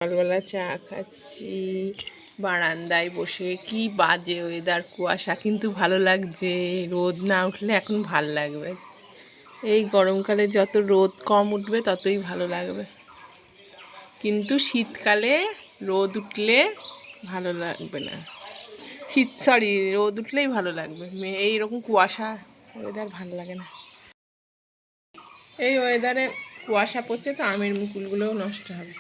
সকালবেলা চা খাচ্ছি বারান্দায় বসে। কি বাজে ওয়েদার, কুয়াশা, কিন্তু ভালো লাগছে। রোদ না উঠলে এখন ভাল লাগবে। এই গরমকালে যত রোদ কম উঠবে ততই ভালো লাগবে, কিন্তু শীতকালে রোদ উঠলে ভালো লাগবে না। রোদ উঠলেই ভালো লাগবে। এইরকম কুয়াশা ওয়েদার ভালো লাগে না। এই ওয়েদারে কুয়াশা পড়ছে তো আমের মুকুলগুলোও নষ্ট হবে।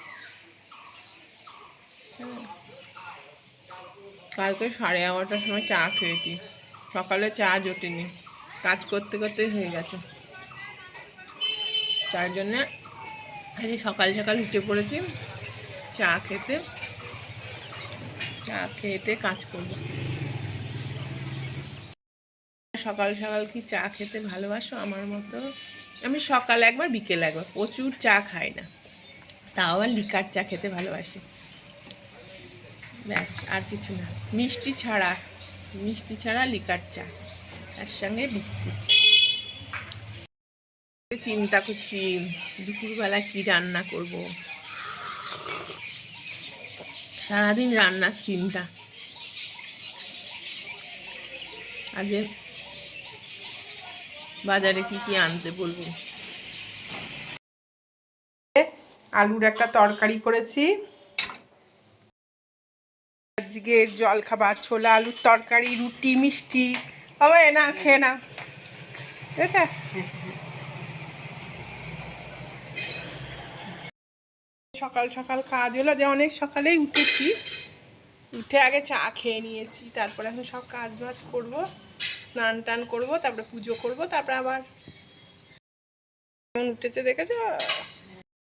কালকে 11:30টার সময় চা খেয়েছি। সকালে চা জোটেনি, কাজ করতে করতেই হয়ে গেছে। তার জন্যে আজকে সকাল সকাল উঠে পড়েছি চা খেতে। চা খেতে কাজ করব। সকাল সকাল কি চা খেতে ভালোবাসো আমার মতো? আমি সকাল একবার বিকেল একবার, প্রচুর চা খাই না। তাও আবার লিকার চা খেতে ভালোবাসি, ব্যাস, আর কিছু না। মিষ্টি ছাড়া লিকার চা, তার সঙ্গে বিস্কুট। চিন্তা করছি দুপুরবেলা কি রান্না করব। সারাদিন রান্নার চিন্তা। আজকে বাজারে কি আনতে বলবো। আলুর একটা তরকারি করেছি। আজকের জলখাবার ছোলা আলুর তরকারি, রুটি, মিষ্টি। হবে না, খেয়ে না, ঠিক আছে? সকাল সকাল কাজ হলো যে অনেক সকালেই উঠেছি। উঠে আগে চা খেয়ে নিয়েছি, তারপরে এখন সব কাজ বাজ করবো, স্নান টান করবো, তারপরে পুজো করবো, তারপরে আবার উঠেছে দেখেছো।